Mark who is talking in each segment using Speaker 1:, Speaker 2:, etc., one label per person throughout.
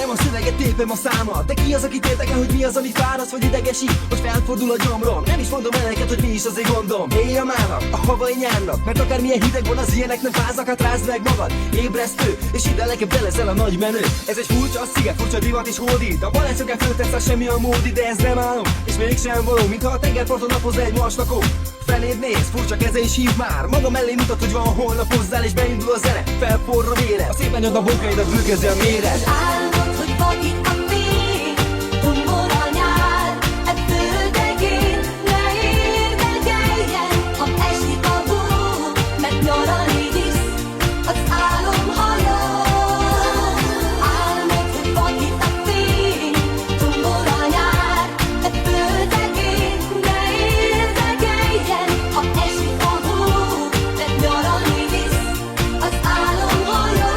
Speaker 1: Ismerem a szöveget, tépem a számat. De ki az, akit érdekel, hogy mi az, ami fáraszt vagy idegesít? Hogy felfordul a gyomrom. Nem is mondom el neked, hogy mi is az én gondom. Éjjel mának, a havai nyárnak. Mert akármilyen hideg van, az ilyenek nem fáznak. Hát rázd meg magad, ébresztő. És ide nekem te leszel a nagy menő. Ez egy furcsa sziget, furcsa divat és hódít. A balázsokán föltesz semmi a módi, de ez nem álom. És mégsem való, mintha a tengerparton napozna egy marslakó. Feléd néz, furcsa keze és hív már. Maga mellé mutat, hogy van holnap hozzál, és beindul a zene. Felforra vére, a szép anyad a bonkaidat bűközi a méret.
Speaker 2: Álmod, hogy vakít a fény, tombol a nyár, e földegén ne érdekeljen, ha esik a hó, mert nyaralni visz az álomhajó. Álmod, hogy vakít a fény, tombol a nyár, e földegén ne érdekeljen, ha esik a hó, mert nyaralni visz az álomhajó.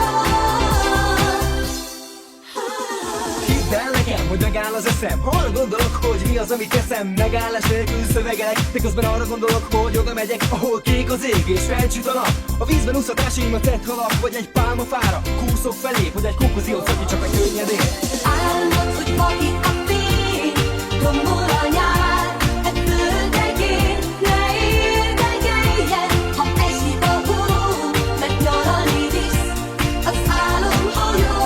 Speaker 1: Hidd el nekem, hogy megáll az eszem. Ha arra gondolok, hogy mi az, amit teszem. Megállás nélkül szövegelek, miközben arra gondolok, hogy oda megyek, ahol kék az ég és felcsüt a nap. A vízben úszatásaimat tett halak, vagy egy pálmafára kúszok felé, hogy egy kókoziót szakítsak meg könnyedén.
Speaker 2: Álmod, hogy vakít a fény, tombol a nyár, e földegén ne érdekeljen, ha esik a hó, mert nyaralni visz az álomhajó.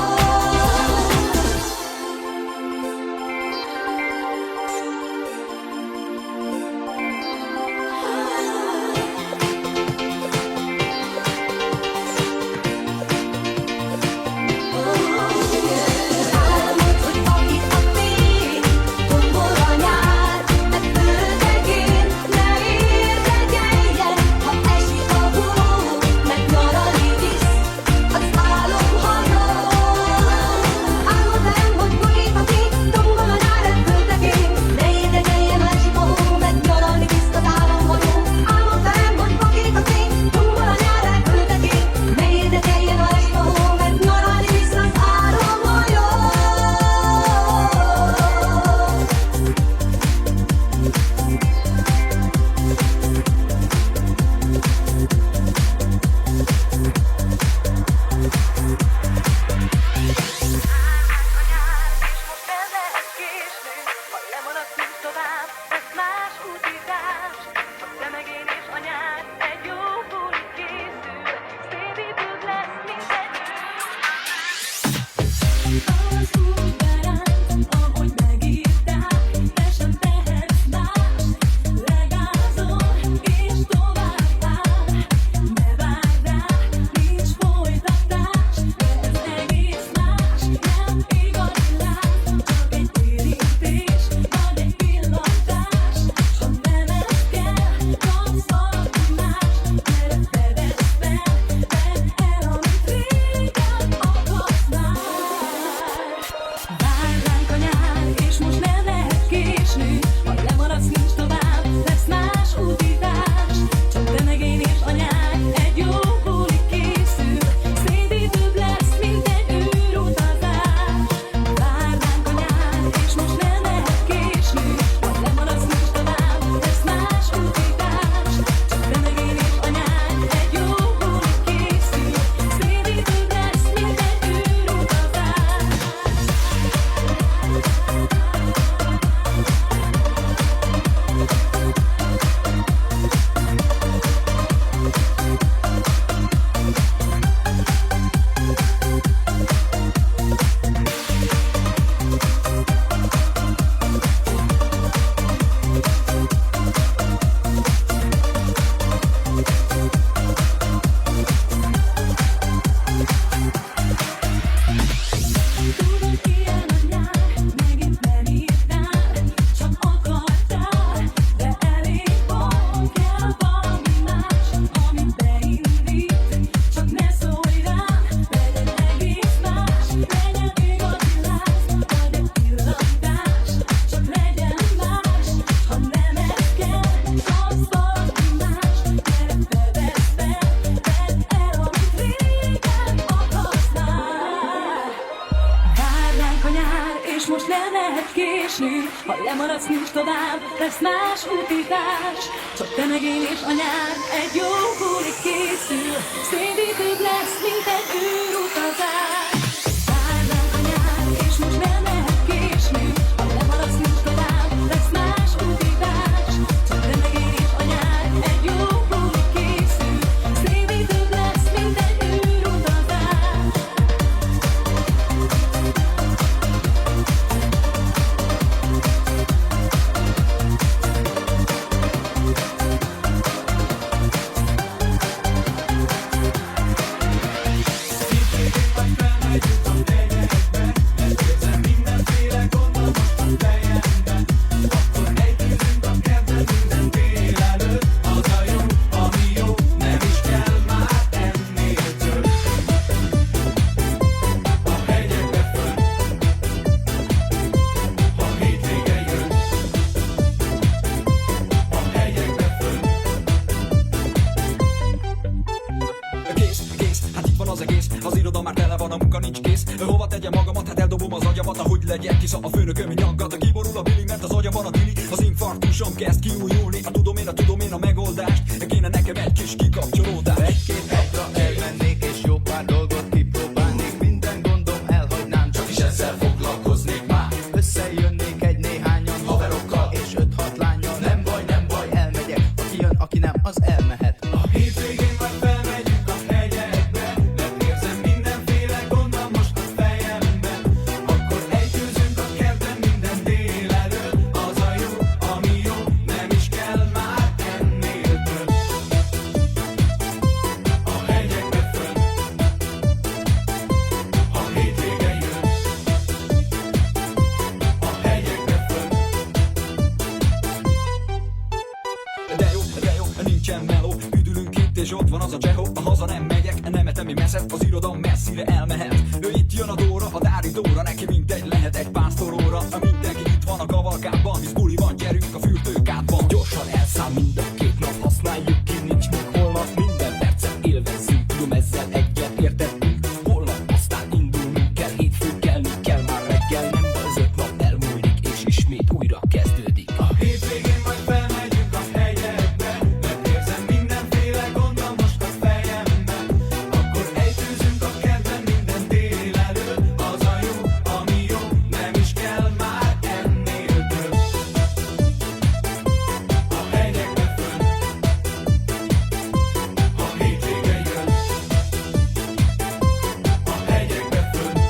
Speaker 2: Álmod, hogy vakít a fény, tombol a nyár, e földegén ne érdekeljen, ha esik a hó, mert nyaralni visz az álomhajó. Álmodtam, hogy vakít a fény, tombol a nyár, e földegén ne érdekeljen, ha esik a hó, mert nyaralni visz az álomhajó. Álmodtam, hogy vakít a fény, tombol a nyár, e földegén ne érdekeljen, ha esik a hó, mert nyaralni visz az álomhajó.
Speaker 3: Ha lemaradsz nincs tovább, lesz más utizás. Csak te meg én és a nyár egy jó buli készül. Szédítőbb lesz, mint egy az úgy beránt, ahogy megírták, te sem tehetsz más. Legázol és tovább áll. Ne várj rá, nincs folytatás. Ez egész más, nem igazi lát. Csak egy érintés, vagy egy pillantás. S ha nemes kell, kapsz valami más. Gyere, fedezd fel, vedd el, amit régen akartál. Vár ránk a nyár, és most nem lehet késni. Ha lemaradsz, nincs tovább, lesz más utizás. Csak te meg én és a nyár egy jó buli készül. Szédítőbb lesz, mint egy űrutazás. Vár ránk a nyár, és most nem lehet késni. Ha lemaradsz, nincs tovább, lesz más utizás. Csak te meg én és a nyár egy jó buli készül. Szédítőbb lesz, mint egy űrutazás. Tudod, ilyen a nyár, megint nem írtál, csak akartál, de elég volt, kell valami más, amit beindít. Csak ne szólj rám, legyen egész más, legyen igazi láz, vagy egy pillantás. Csak legyen más, ha nem ez kell, kapsz valami más. Gyere, fedezd fel, vedd el, amit régen akartál. Vár ránk a nyár, és most nem lehet késni. Ha lemaradsz, nincs tovább, lesz más utizás. Csak te meg én és a nyár egy jó buli készül. Szédítőbb lesz, mint egy űrutazás. Vár ránk a nyár, és
Speaker 4: tegyem magamat, hát eldobom az agyamat, ahogy legyek, hisz a főnököm nyaggat, a kiborul a bili, mert az agyamban a dili, az infarktusom kezd kiújulni, tudom én a megoldást, kéne nekem egy kis kikapcsolódás.
Speaker 5: Egy-két napra elmennék és jó pár dolgot kipróbálnék, minden gondom elhagynám, csak is ezzel foglalkoznék már. Összejönnék egy néhányan haverokkal és 5-6 lánnyal, nem baj, elmegyek, aki jön, aki nem, az elmehet.
Speaker 6: A hétvégén majd felmegyünk a hegyekbe, mert érzem mindenféle gondom most a fejemben. Akkor együzünk a kertben minden délelőtt, az a jó, ami jó, nem is kell már ennél több. A hegyekbe fönn, a hétvége jön. A hegyekbe fönn.
Speaker 4: De jó, nincsen meló, üdülünk itt és ott van az a Csehó, a haza nem megyek, nem etemi messzet, az irodalom messzire elmehet. Ő itt jön a Dóra, a Dári Dóra, neki mindegy lehet egy pásztoróra. Mindenki itt van a kavalkádban, hisz buli van, gyerünk a fürdőkádban. Gyorsan elszáll mind a két nap, használjuk ki, nincs még holnap, minden percet élvezzünk, tudom ezzel egyet értettünk. Holnap aztán indulnunk kell, hétfőn kelni kell már reggel, nem baj, az 5 nap elmúlik és ismét újra kezdődik.
Speaker 6: A hétvégén majd felmegyünk a hegyekbe, mert érzem mindenféle gondom most a fejemben. Akkor együzünk a kertben minden délelőtt, az a jó, ami jó, nem is kell már ennél több. A hegyekbe fönn, a hétvége jön. A hegyekbe fönn.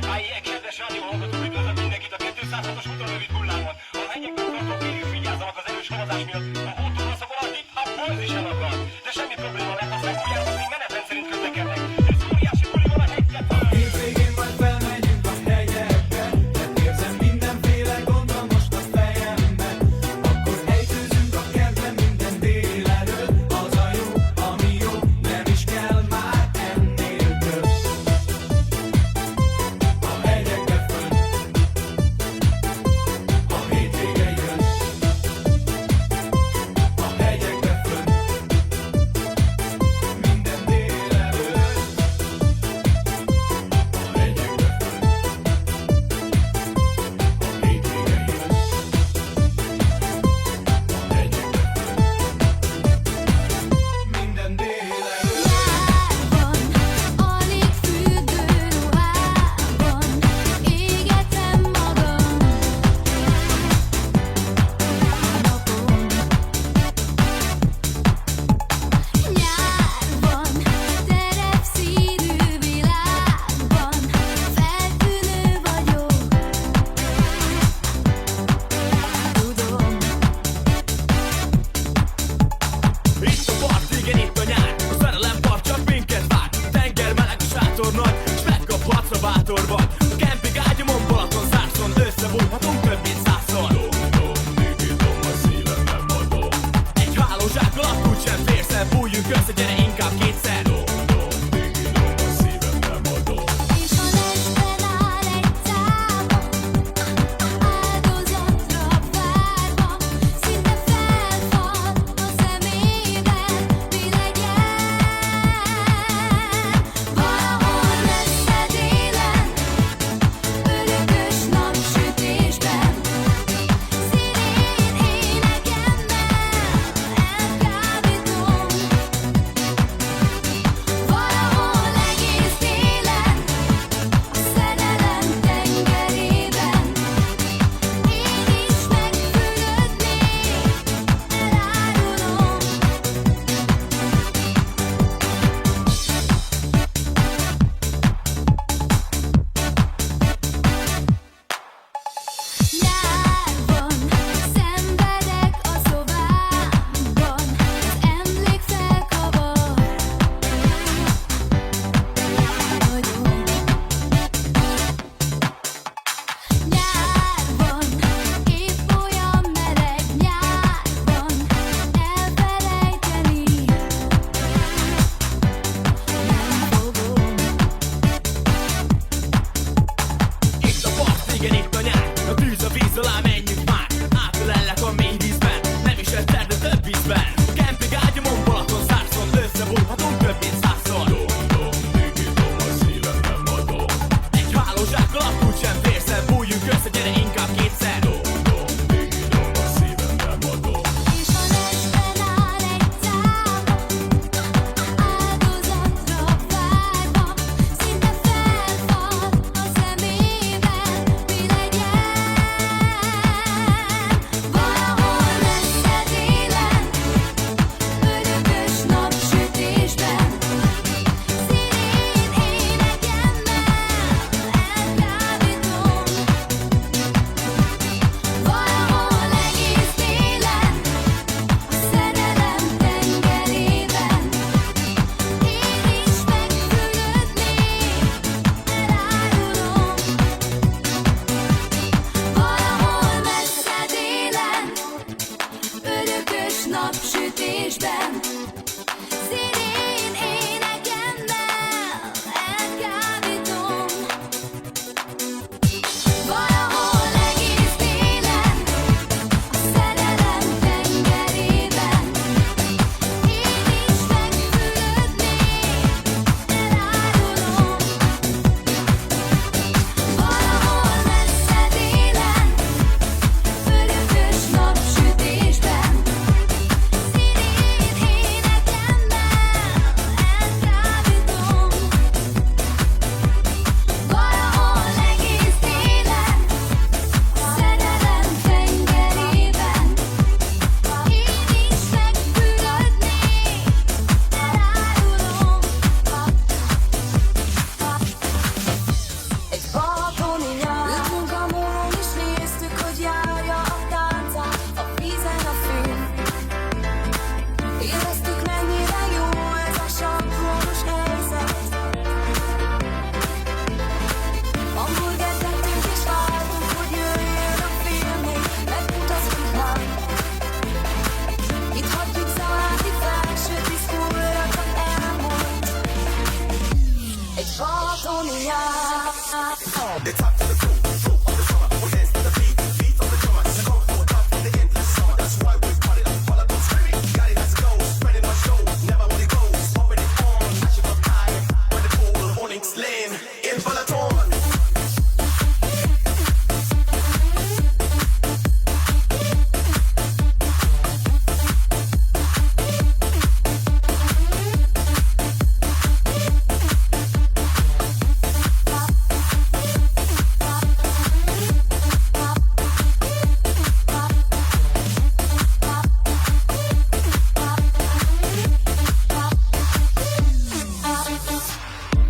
Speaker 7: Hájjé, kedves rádióhallgatók, üdvözlök mindenkit a 206-os ultrarövid hullámon. A hegyekben tartó férjük vigyázzanak az erős havazás miatt. A hótornaszakon addig a bolz is elakad. De semmi probléma, mert a szegújjához még menetrend szerint közlekednek. Ez óriási buli van a hegyekben.
Speaker 6: Hétvégén majd felmegyünk a hegyekbe, mert érzem mindenféle gondom most a fejemben. Akkor együzünk a kertben minden délelőtt, az a jó, ami jó, nem is kell már ennél több. A hegyekbe fönn, a hétvége jön. A hegyekbe fönn, minden délelőtt. A hegyekbe fönn, a hétvége jön. A hegyekbe fönn, minden délelőtt.
Speaker 3: Alig függő ruhában égetem magam napon. Nyárban terepszínű világban feltűnő vagyok. Tudom.
Speaker 7: Itt a part, igen, itt a nyár. A szerelem part csak minket vár. Tenger meleg, a sátor nagy, s megkaphatsz a bátorban. A kemping ágyamon, Balaton, Zárszon, összebújhatunk több mint 100-szor. Egy hálózsák alatt úgysem férsz el, bújjunk össze, gyere inkább kétszer.
Speaker 3: És ha lesben áll egy cápa, áldozatra várva, szinte felfal a szemében, mi legyen. Valahol messze délen,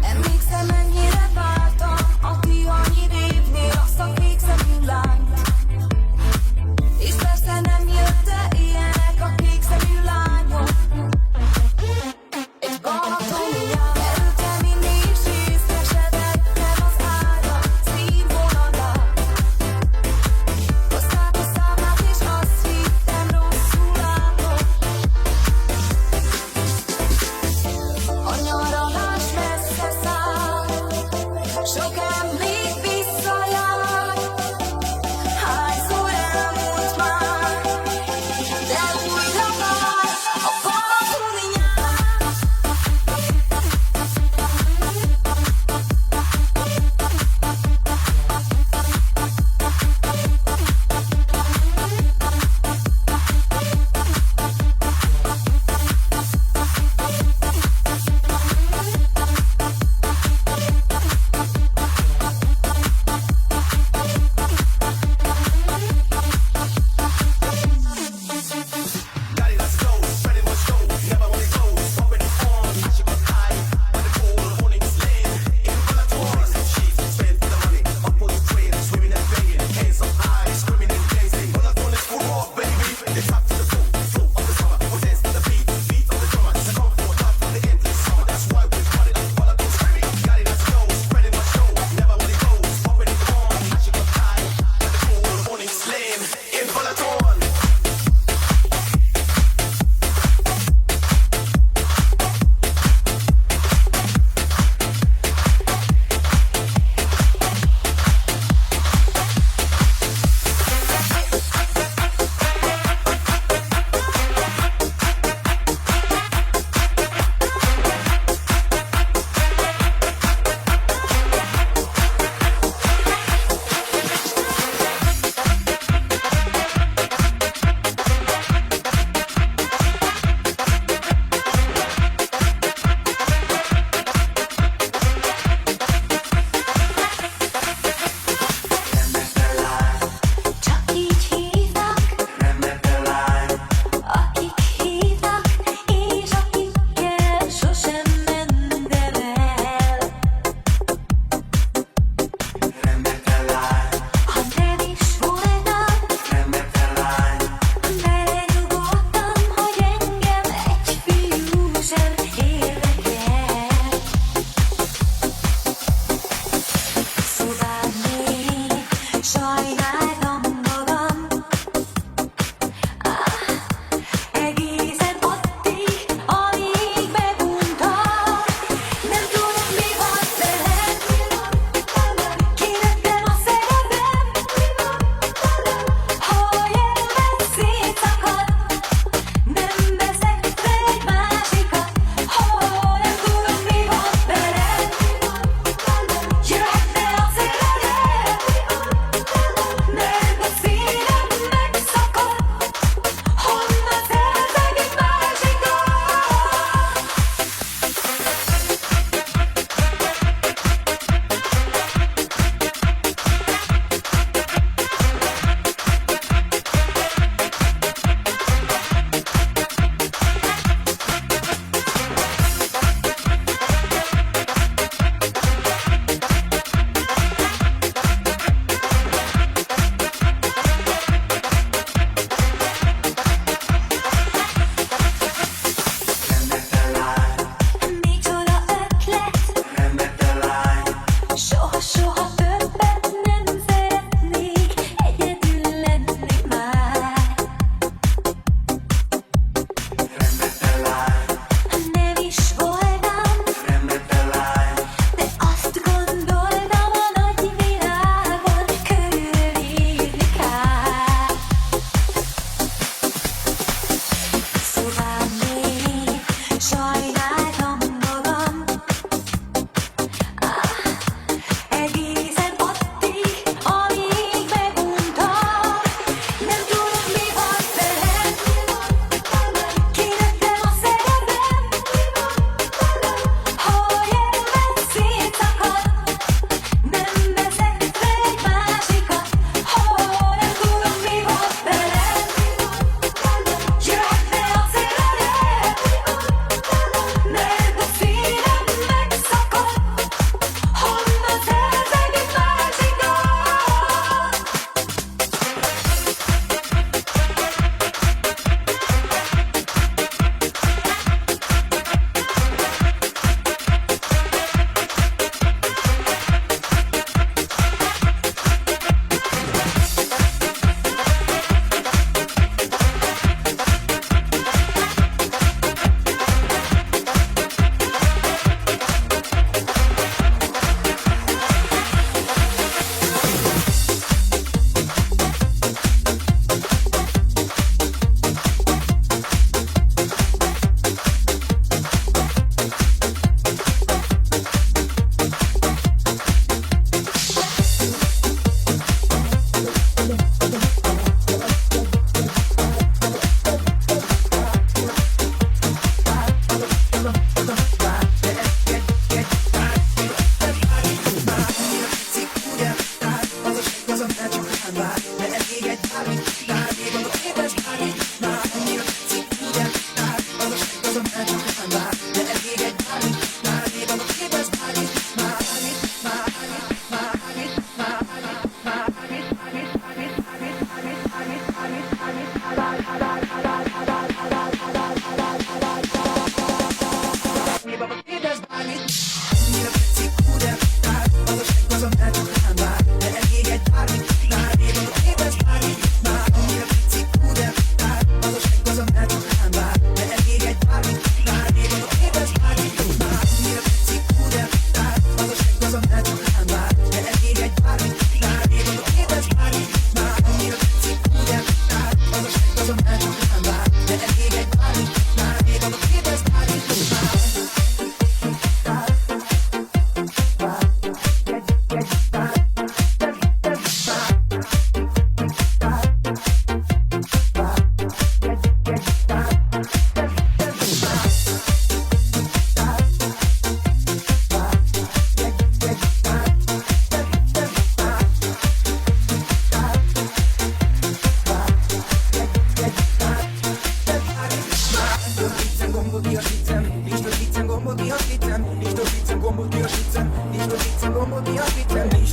Speaker 3: Emlékszem, mennyire vártam a ti annyi évnél azt a kék szemű lányt. És persze nem jötte ilyenek a kék szemű lányok. Egy balatoni nyár kerültem inni és részesedettem az ára színvonalat. Hozták a számlát és azt hittem rosszul látom. A nyaralás messze száll, sok emlék visszajár. Hányszor elmúlt már, de újra vár a balatoni nyár.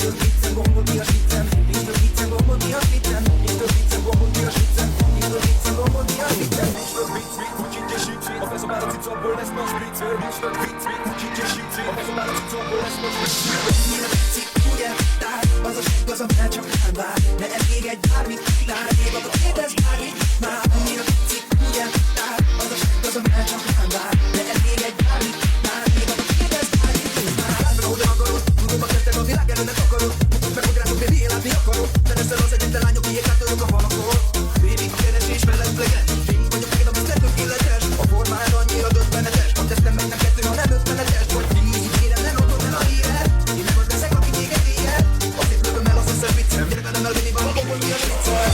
Speaker 1: több viccem, gombot mi a viccem, nincs több viccem, gombot mi a viccem, nincs több viccem, gombot mi a viccem, nincs több viccem, gombot mi a viccem.
Speaker 4: Nincs több vicc, úgy csintje síci, a feszom áll a cicabból lesz ma spritzer. Nincs több vicc, úgy csintje síci, a feszom áll a cicabból lesz ma spritzer.
Speaker 1: Annyira tetszik, ugye? Tehát az a seg, az a fel csak rám vár. Ne elég egy bármit, lárnék, akkor kérdezz bármit. Már annyira tetszik, ugye? Tehát az a seg, az a fel csak rám vár. Ne elég egy bármit, lárnék, akkor kérdezz bármit. Már látva, hogy akarod, tudom a tettem a világ előnek akarod. Mutatd meg, hogy rátok bébi látni akarod. Te leszel az egyetlen lányok, kiért átörök a falakon. Baby, a keresés felesleges. Én vagyok neked, amit nem tökéletes. A formád annyira döbbenetes. A testem meg nem kettő, hanem 50-es. Vagy 10, kérem, ne lopod el a híret. Én nem az leszek, aki téged ér. Azért lövöm el az összes viccem. Gyere velem elvinni valahol, mi a viccem.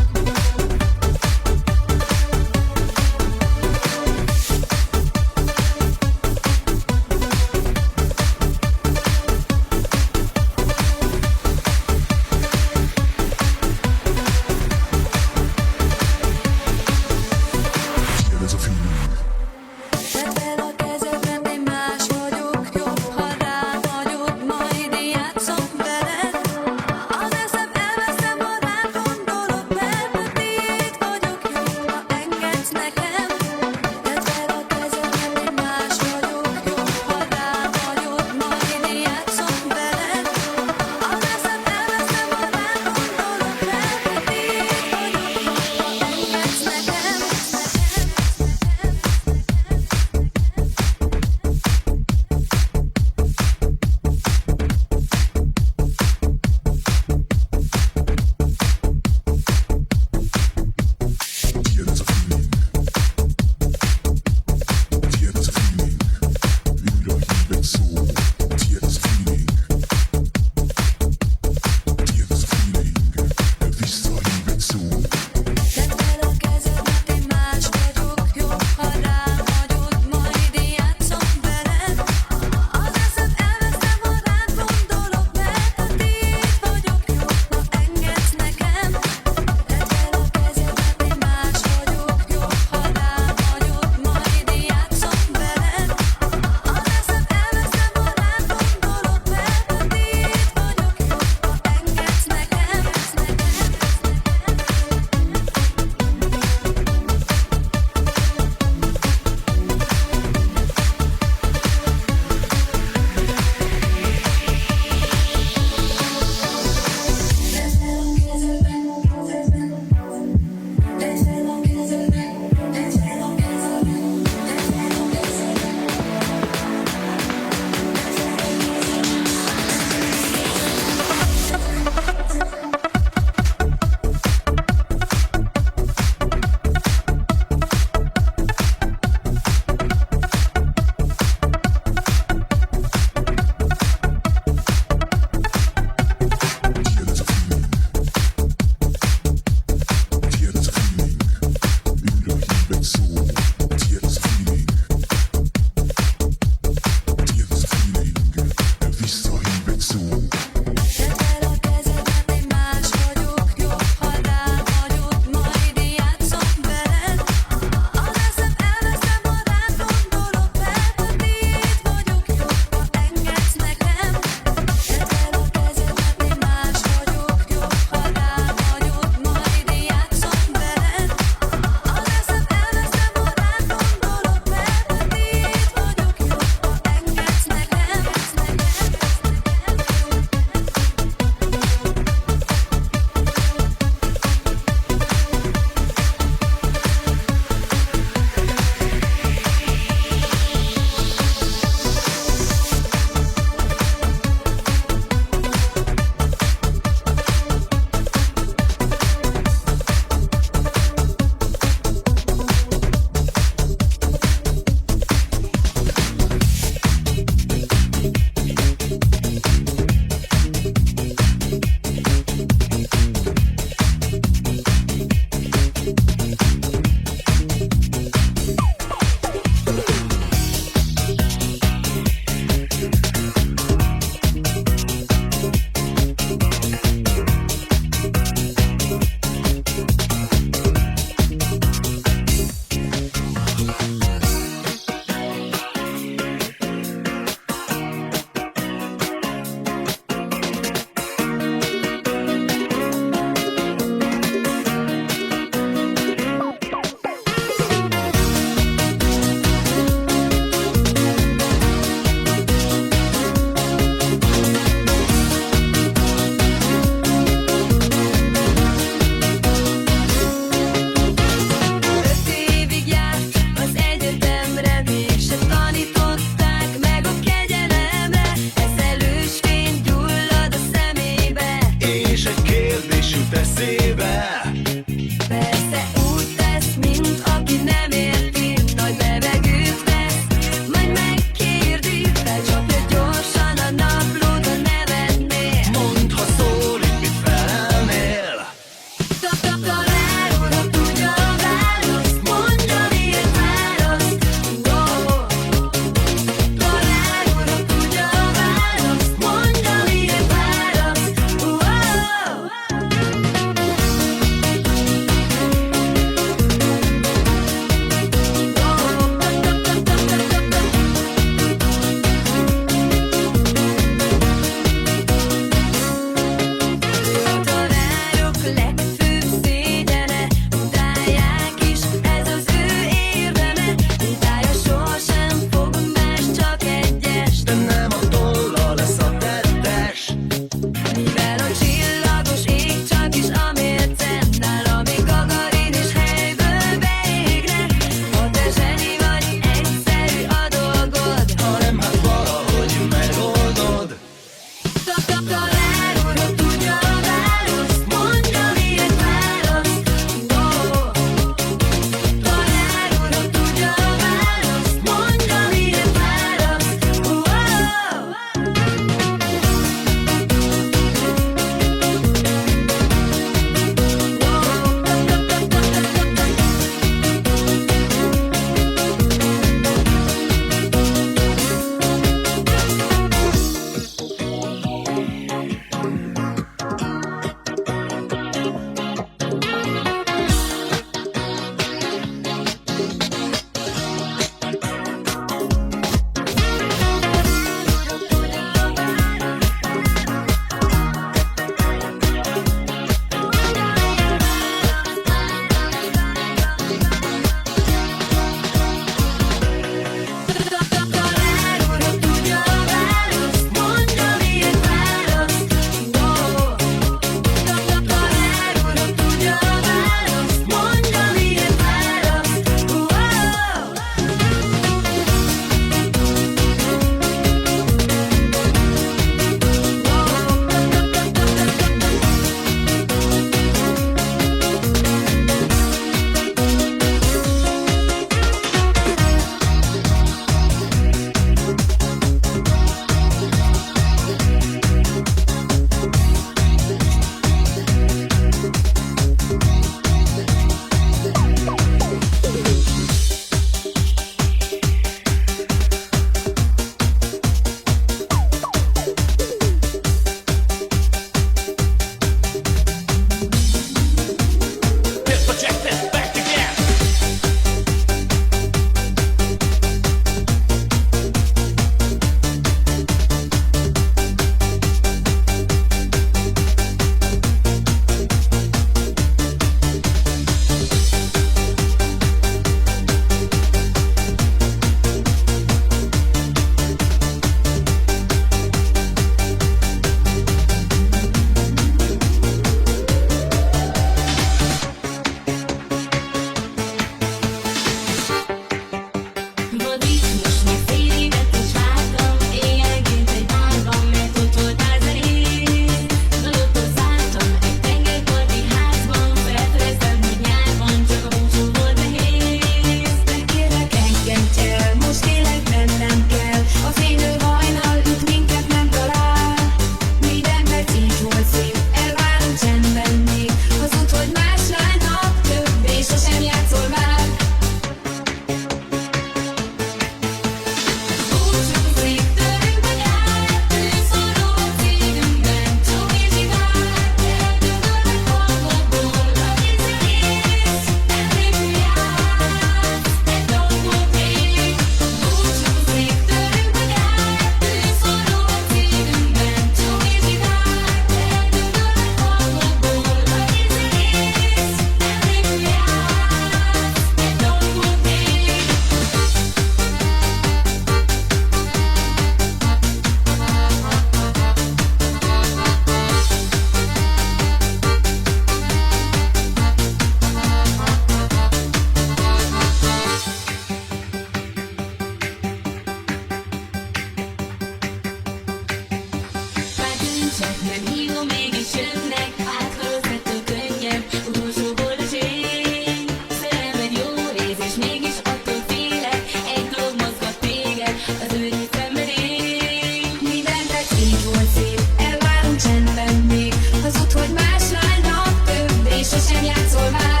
Speaker 3: Csak nem hívom, mégis jönnek, áthalott ettől könnyebb, utolsó boldog ég. Szerelem egy jó érzés, mégis attól félek, egy dolog mozgat téged, az őrű szenvedély. Mindennek így volt szép, elvárunk csendben még, hazud, hogy másnál nap többé sosem játszol már.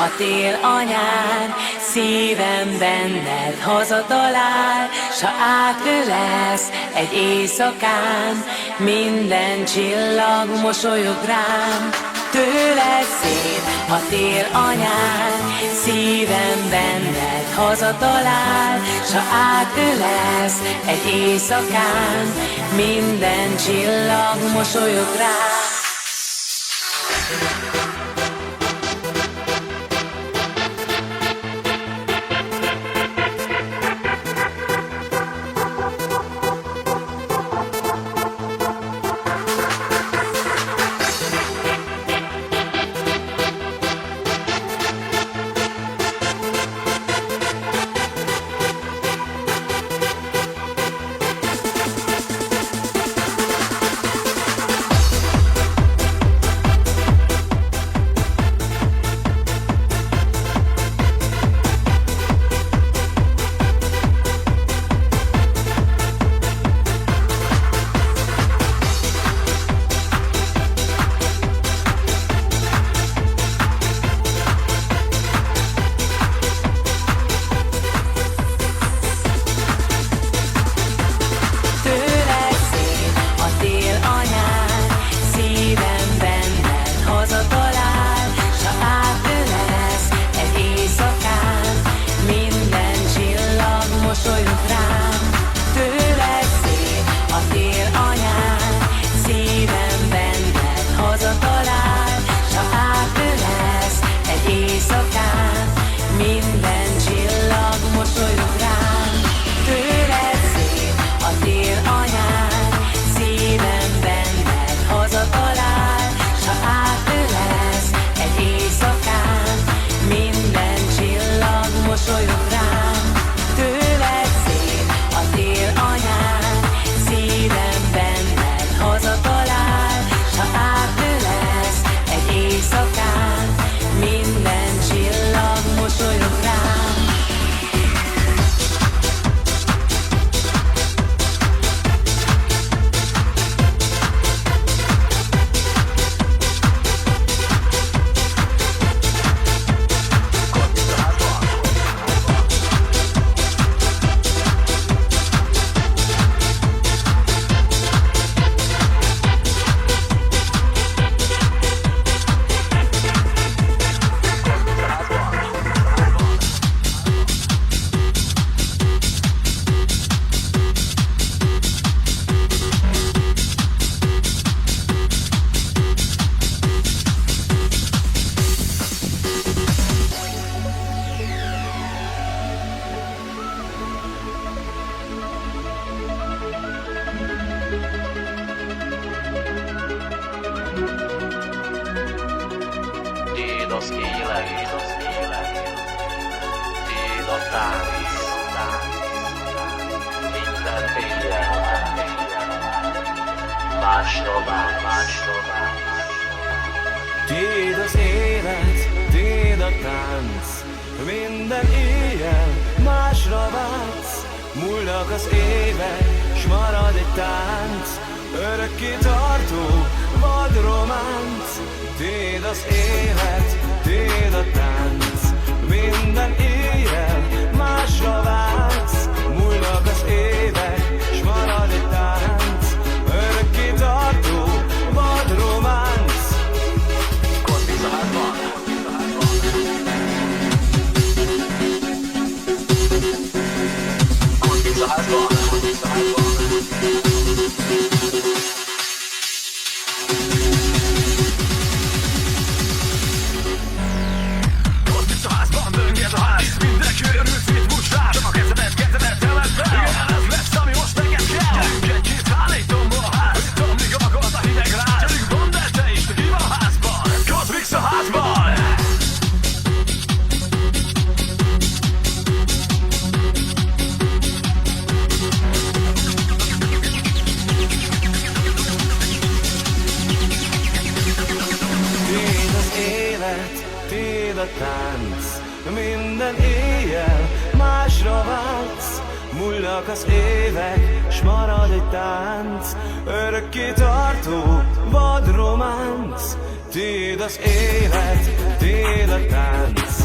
Speaker 3: a tél anyán, szívem benned hazatalál, s ha átölelsz egy éjszakán, minden csillag mosolyog rám. Tőled szép a tél anyán, szívem benned hazatalál, s ha átölelsz egy éjszakán, minden csillag mosolyog rám.
Speaker 8: az élet, tiéd a tánc, minden éjjel, másnapán.
Speaker 6: Tiéd az élet, tiéd a tánc, minden éjjel másra váltsz. Múlnak az évek, s marad egy tánc, örökké tartó vad románc. Tiéd az élet, tiéd a tánc, minden éjjel másra váltsz. Múlnak az évek, s marad egy tánc, örökké tartó vad románc. Tiéd a tánc, minden éjjel másra váltsz. Múlnak az évek, s marad egy tánc, örökké tartó vad románc. Tiéd az élet, tiéd a tánc,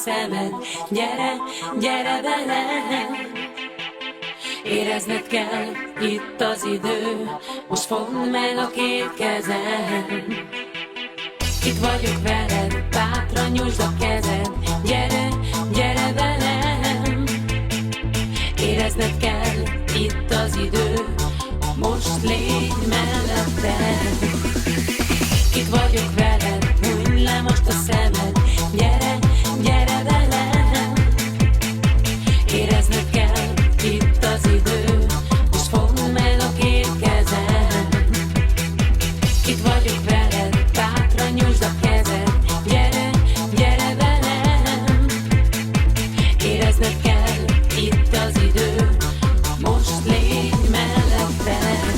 Speaker 3: szemed. Gyere, gyere velem. Érezned kell, itt az idő, most fogd meg a két kezem. Itt vagyok veled, bátran nyújtsd a kezed. Gyere, gyere velem. Érezned kell, itt az idő, most légy mellettem. Itt vagyok veled, hunyd le most a szemed. Gyere, gyere velem. Érezned kell, itt az idő, most fogd meg a két kezem. Itt vagyok veled, bátran nyújtsd a kezed. Gyere, gyere velem. Érezned kell, itt az idő, most légy mellettem.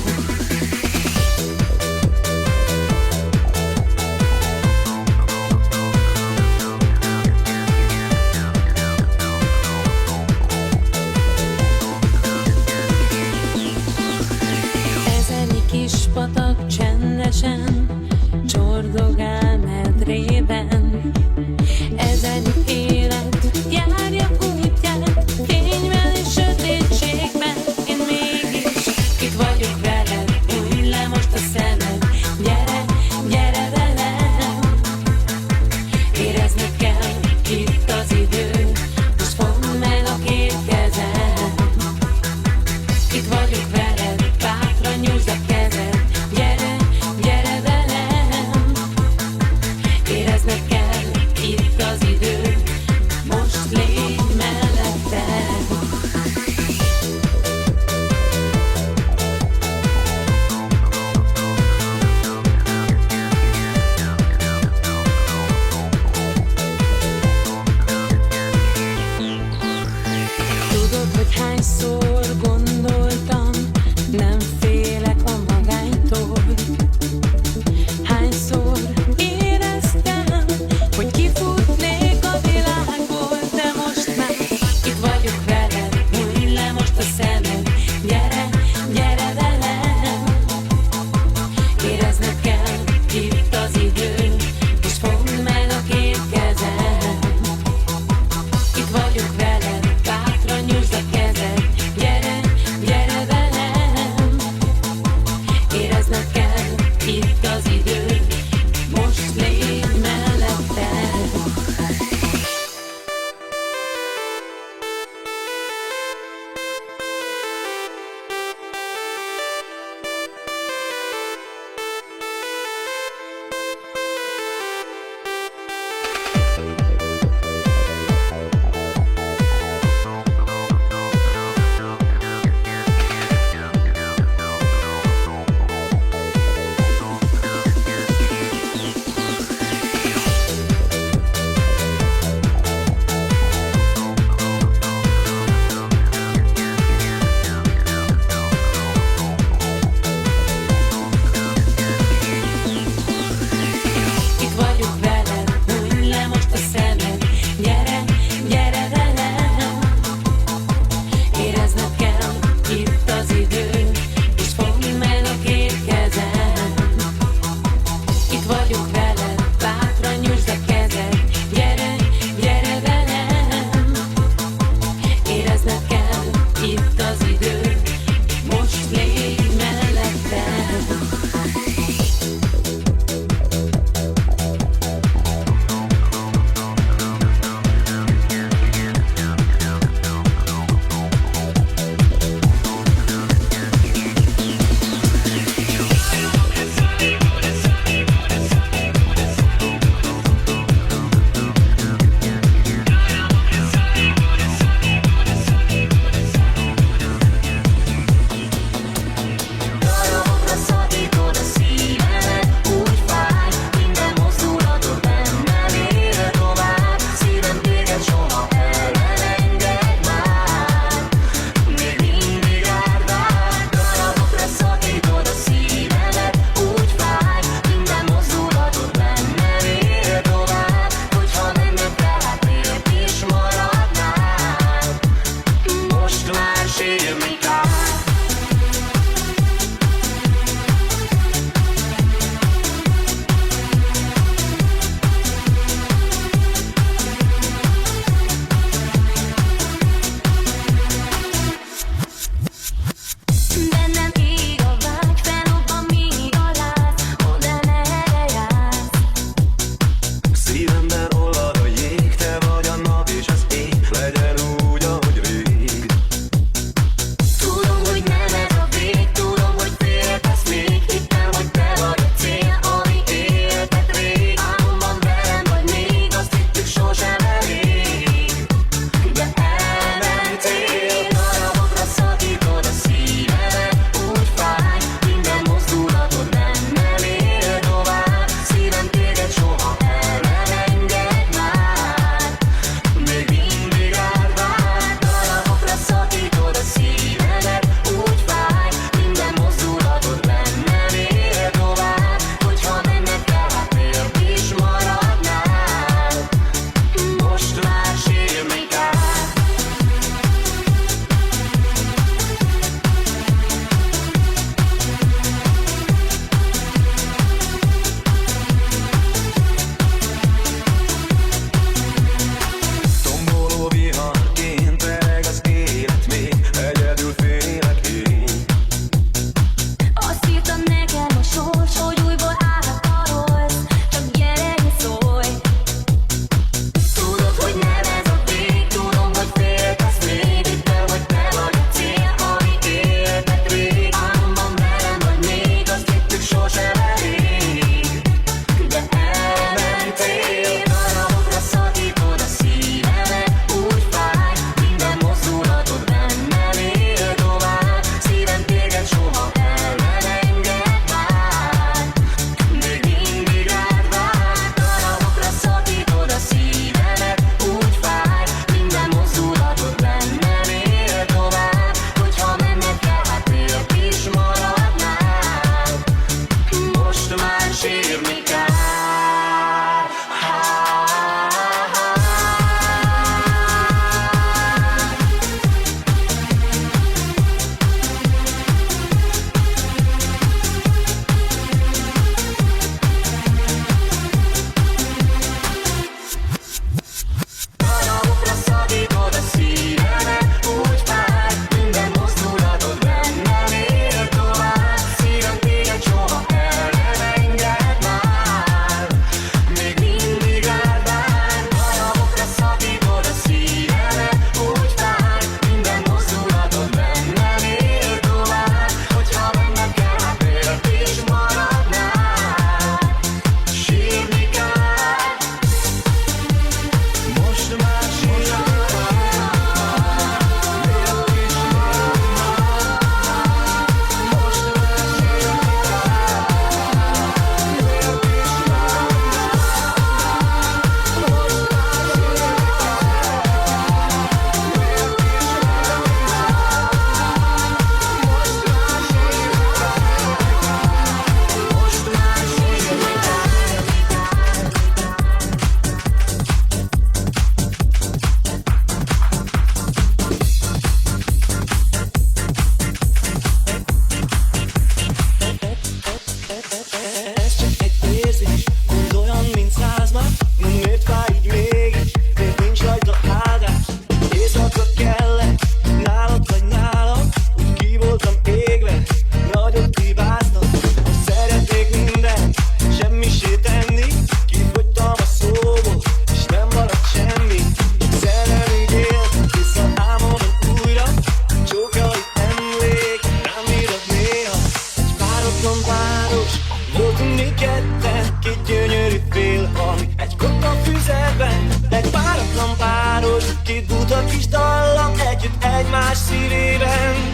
Speaker 5: páratlan páros, voltunk mi ketten, két gyönyörű félhang, egy kotta füzerben. Egy páratlan páros, két buta kis dallam, együtt egymás szívében.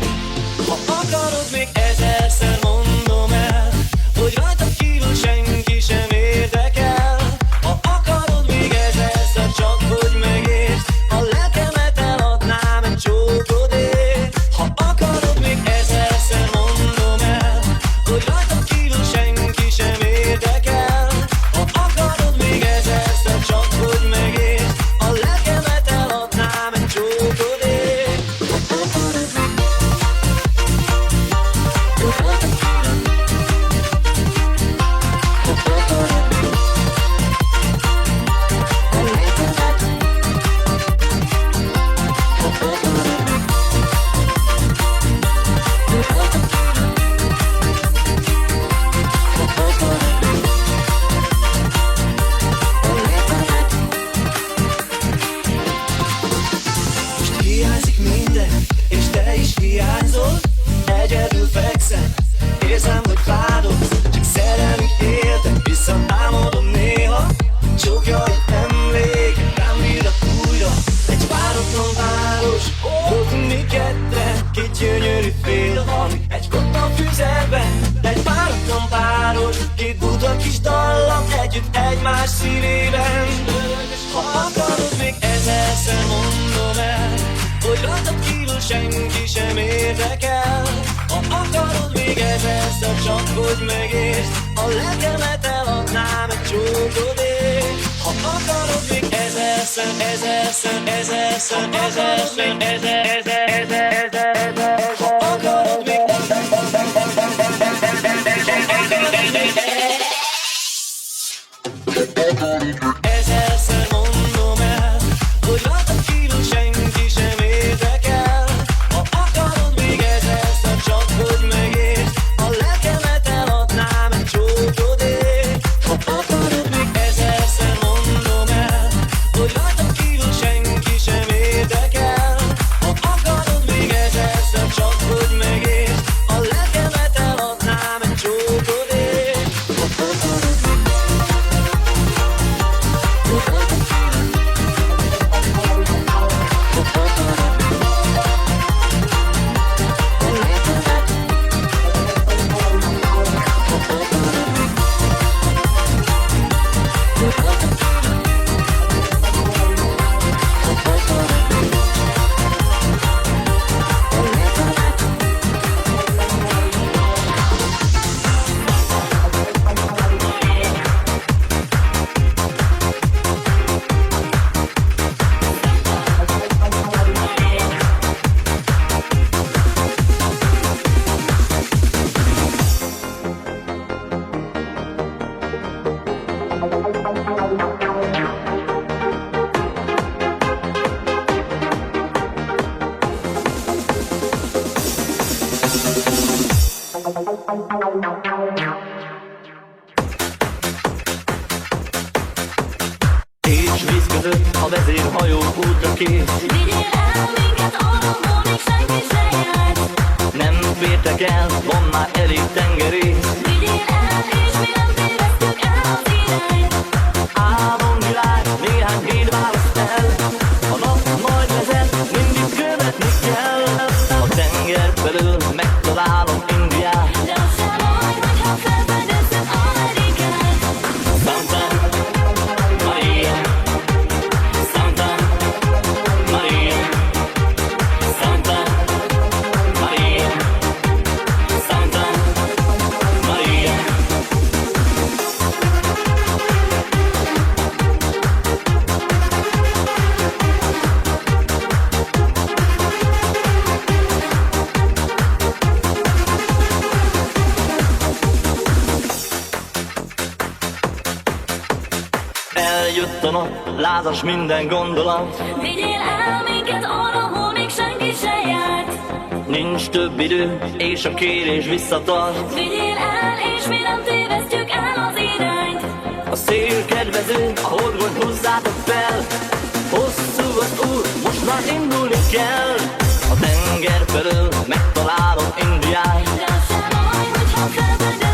Speaker 5: Ha akarod, még ezerszer mondom el, hogy rajtad kívül senki sem érdekel. Ha akarod, még ezerszer, csak hogy megértsd, a lelkemet eladnám egy csókodért. Ha akarod, még ezerszer mondom el, hogy rajtad kívül senki sem érdekel. Ha akarod, még ezerszer, csak hogy megértsd, a lelkemet eladnám egy csókodért. Ha akarod, még most hiányzik minden, és te is hiányzol. Egyedül fekszem, érzem, hogy fájdalsz, csak szerelmi értek, visszatámadom néha. Csókjaid emlék, rám írnak újra. Egy páratlan város, voltunk mi ketten, két gyönyörű félhang, egy kotta füzerben. Egy páratlan páros, két buta kis dallam, együtt egymás szívében. Ha akarod, még ezerszer mondom el, hogy rajtad kívül senki sem érdekel. Ha akarod, még ezerszer, csak hogy megértsd, a lelkemet eladnám egy csókodért. Ha akarod, még ezerszer, ezerszer, ezerszer, ezerszer, ezerszer, ha akarod, még ezerszer mondom el, hogy rajtad kívül senki sem érdekel. Ha akarod, még ezerszer, csak hogy megértsd, a lelkemet eladnám egy csókodért. Ha akarod, még ezerszer mondom el, hogy rajtad kívül senki sem érdekel. Ha akarod, még ezerszer, csak hogy megértsd, a lelkemet eladnám egy csókodért. Ha akarod, és víz között a vezérhajó útra kész.
Speaker 3: Vigyél el minket arra, hol még senki se járt.
Speaker 5: Nem fértek el, van már elég tengerész.
Speaker 3: Vigyél el, és mi nem tévesztük el az irányt.
Speaker 5: Álomvilág, néhány híd választ el. A nap majd vezet, mindig követni kell. A tenger felől megtalálom Indiát.
Speaker 3: De az sem baj, hogyha felfedezzük Amerikát.
Speaker 5: Santa Maria, Santa Maria, Santa Maria, Santa Maria. Eljött a nap, lázas minden gondolat.
Speaker 3: Vigyél el minket arra, hol még senki se járt.
Speaker 5: Nincs több idő, és a kérés visszatart.
Speaker 3: Vigyél el, és mi nem tévesztjük el az irányt.
Speaker 5: A szél kedvező, a horgony húzzátok fel. Hosszú az út, most már indulni kell. A tenger felől megtalálom Indiát.
Speaker 3: De az sem baj, hogyha felfedezünk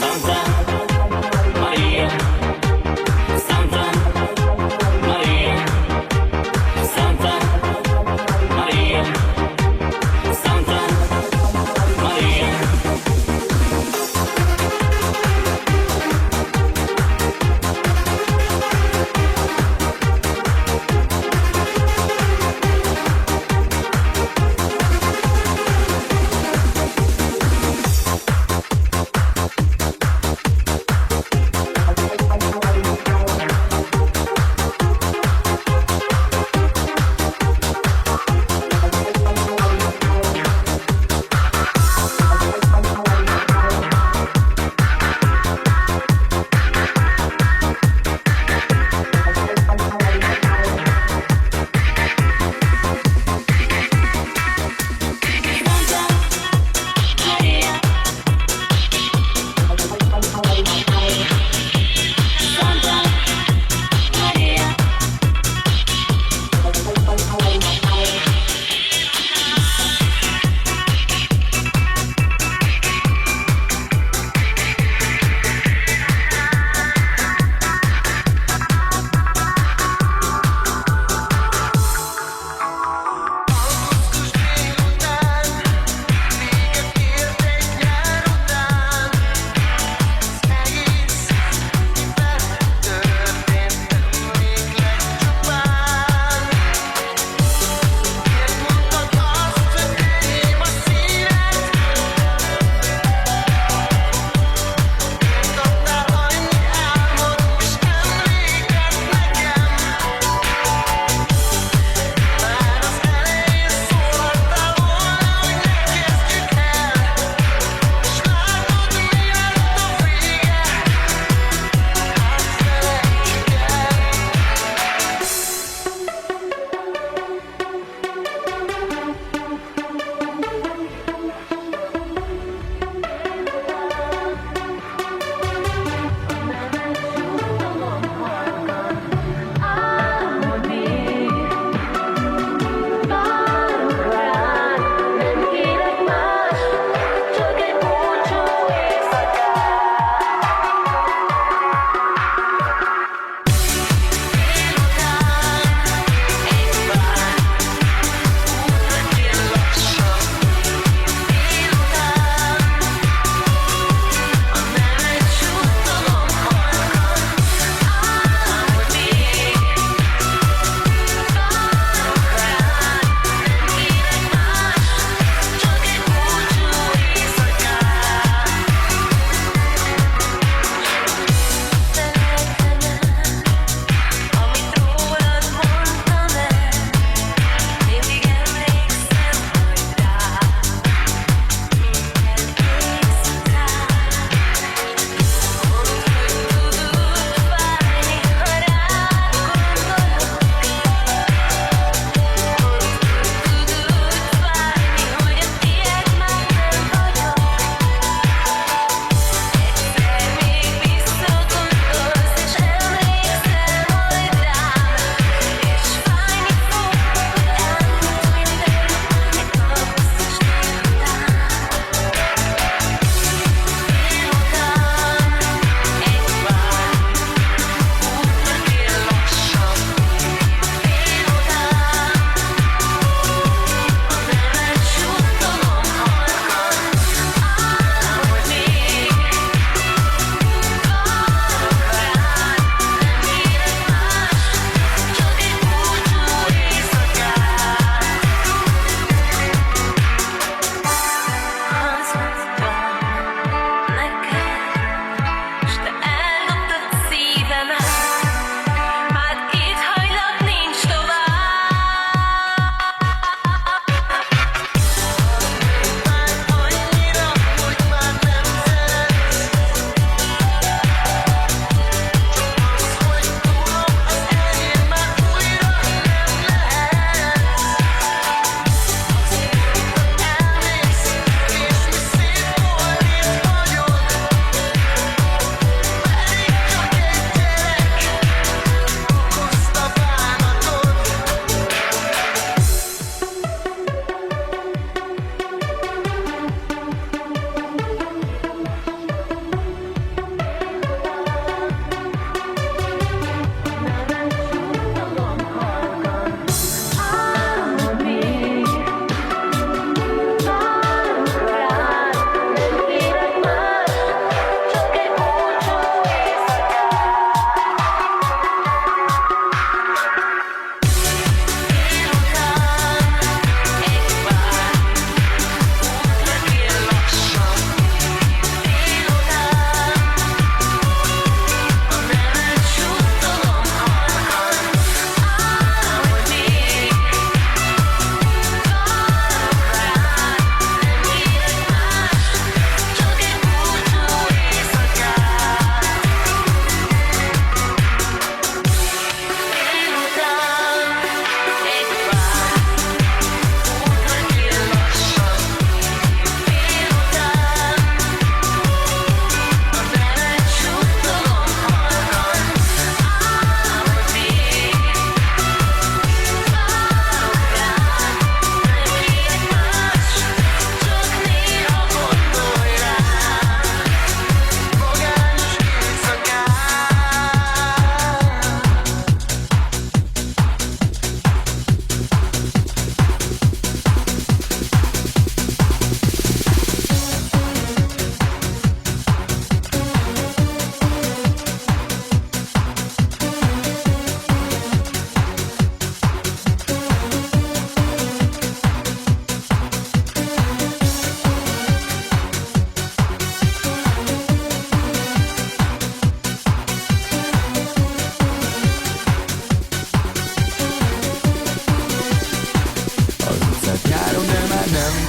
Speaker 9: Santa Maria, Santa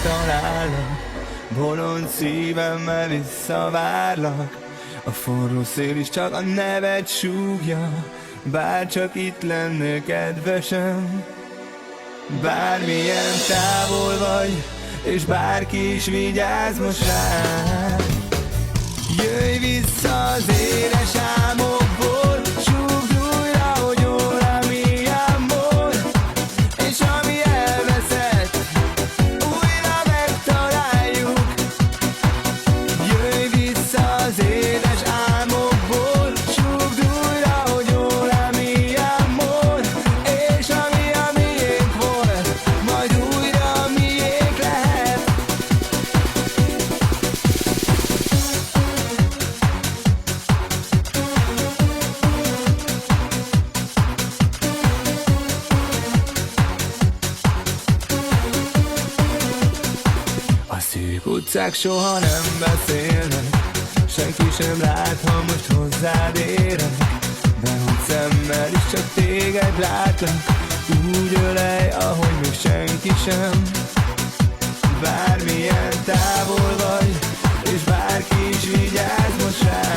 Speaker 5: megtalállak, bolond szívemmel visszavárlak. A forró szél is csak a neved súgja, bár csak itt lennél kedvesem. Bármilyen távol vagy, és bárki is vigyázz most rád. Jöjj vissza az éles álmokból, súgd újra, hogy ora mi amor, és ami elveszett, újra megtaláljuk. Jöjj vissza az éles álmokból, súgd újra, hogy ora mi amor, és ami a miénk volt, majd újra a miénk lehet. A szűk utcák soha nem beszélnek, senki sem lát, ha most hozzád érek. Behunyt szemmel is csak téged látlak, úgy ölej, ahogy még senki sem. Bármilyen távol vagy, és bárki is vigyázz most rád.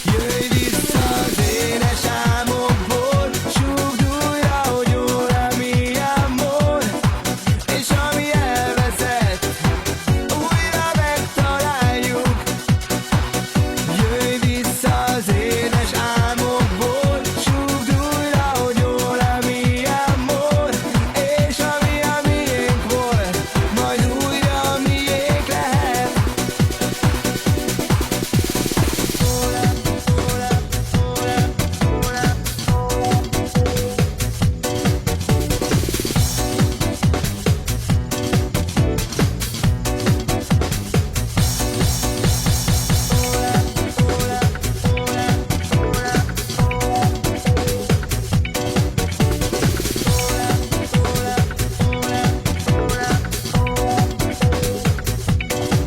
Speaker 5: Jöjj vissza az éles álmokból, súgd újra, hogy ora mi amor, és ami elveszett, újra megtaláljuk. Jöjj vissza az éles álmokból, súgd újra, hogy ora mi amor, és ami a miénk volt, majd újra a miénk lehet.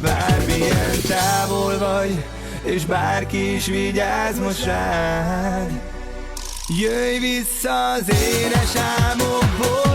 Speaker 5: Bármilyen távol vagy, és bárki is vigyázz most rád. Jöjj vissza az éles álmokból,